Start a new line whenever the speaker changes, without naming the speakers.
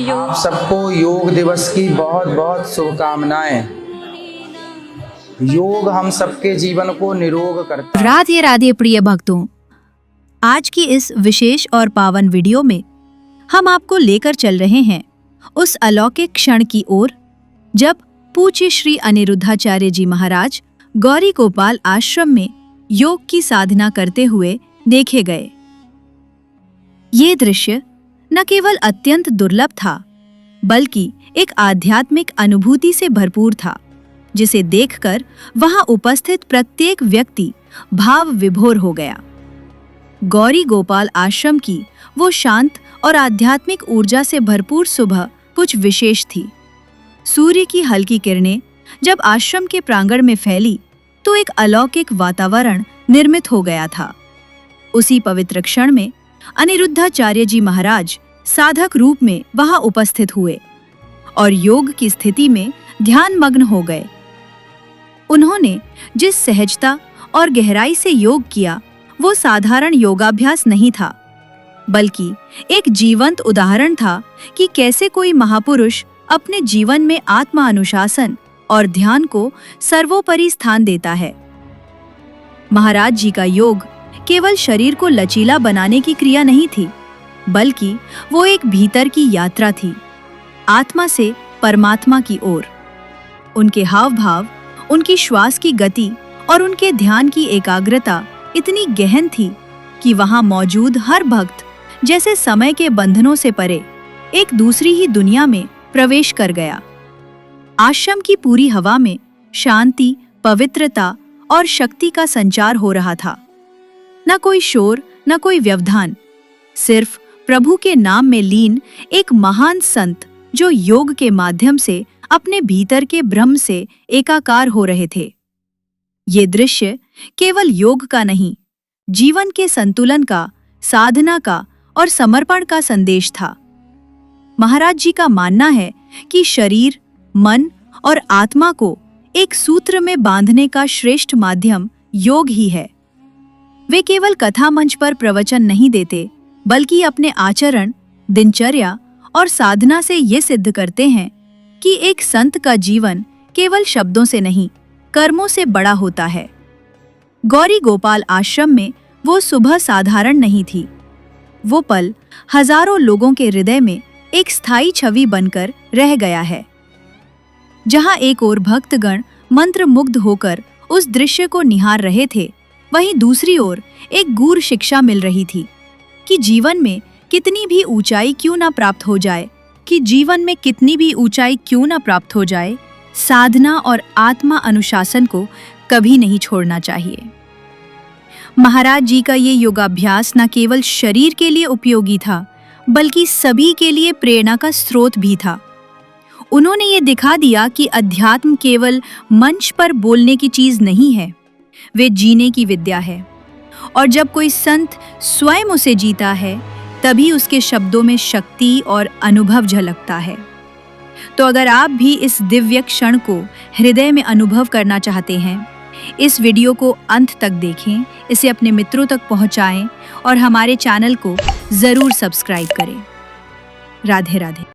योग।
आप सबको योग दिवस की बहुत बहुत शुभकामनाएं। योग हम सबके जीवन को निरोग करता है।
राधे राधे प्रिय भक्तों, आज की इस विशेष और पावन वीडियो में हम आपको लेकर चल रहे हैं उस अलौकिक क्षण की ओर जब पूज्य श्री अनिरुद्धाचार्य जी महाराज गौरी गोपाल आश्रम में योग की साधना करते हुए देखे गए। ये दृश्य न केवल अत्यंत दुर्लभ था, बल्कि एक आध्यात्मिक अनुभूति से भरपूर था, जिसे देखकर वहां उपस्थित प्रत्येक व्यक्ति भाव विभोर हो गया। गौरी गोपाल आश्रम की वो शांत और आध्यात्मिक ऊर्जा से भरपूर सुबह कुछ विशेष थी। सूर्य की हल्की किरणें जब आश्रम के प्रांगण में फैली तो एक अलौकिक वातावरण निर्मित हो गया था। उसी पवित्र क्षण में अनिरुद्धाचार्य जी महाराज साधक रूप में वहां उपस्थित हुए और योग की स्थिति में ध्यानमग्न हो गए। उन्होंने जिस सहजता और गहराई से योग किया वो साधारण योगाभ्यास नहीं था, बल्कि एक जीवंत उदाहरण था कि कैसे कोई महापुरुष अपने जीवन में आत्मा अनुशासन और ध्यान को सर्वोपरि स्थान देता है। महाराज जी का योग केवल शरीर को लचीला बनाने की क्रिया नहीं थी, बल्कि वो एक भीतर की यात्रा थी, आत्मा से परमात्मा की ओर। उनके हाव भाव, उनकी श्वास की गति और उनके ध्यान की एकाग्रता इतनी गहन थी कि वहां मौजूद हर भक्त जैसे समय के बंधनों से परे एक दूसरी ही दुनिया में प्रवेश कर गया। आश्रम की पूरी हवा में शांति, पवित्रता और शक्ति का संचार हो रहा था। न कोई शोर, न कोई व्यवधान, सिर्फ प्रभु के नाम में लीन एक महान संत जो योग के माध्यम से अपने भीतर के ब्रह्म से एकाकार हो रहे थे। ये दृश्य केवल योग का नहीं, जीवन के संतुलन का, साधना का और समर्पण का संदेश था। महाराज जी का मानना है कि शरीर, मन और आत्मा को एक सूत्र में बांधने का श्रेष्ठ माध्यम योग ही है। वे केवल कथा मंच पर प्रवचन नहीं देते, बल्कि अपने आचरण, दिनचर्या और साधना से ये सिद्ध करते हैं कि एक संत का जीवन केवल शब्दों से नहीं, कर्मों से बड़ा होता है। गौरी गोपाल आश्रम में वो सुबह साधारण नहीं थी। वो पल हजारों लोगों के हृदय में एक स्थायी छवि बनकर रह गया है। जहां एक ओर भक्तगण मंत्रमुग्ध होकर उस दृश्य को निहार रहे थे, वहीं दूसरी ओर एक गूढ़ शिक्षा मिल रही थी कि जीवन में कितनी भी ऊंचाई क्यों ना प्राप्त हो जाए, साधना और आत्मा अनुशासन को कभी नहीं छोड़ना चाहिए। महाराज जी का ये योगाभ्यास न केवल शरीर के लिए उपयोगी था, बल्कि सभी के लिए प्रेरणा का स्रोत भी था। उन्होंने ये दिखा दिया कि अध्यात्म केवल मंच पर बोलने की चीज नहीं है, वे जीने की विद्या है। और जब कोई संत स्वयं उसे जीता है, तभी उसके शब्दों में शक्ति और अनुभव झलकता है। तो अगर आप भी इस दिव्य क्षण को हृदय में अनुभव करना चाहते हैं, इस वीडियो को अंत तक देखें, इसे अपने मित्रों तक पहुंचाएं और हमारे चैनल को जरूर सब्सक्राइब करें। राधे राधे।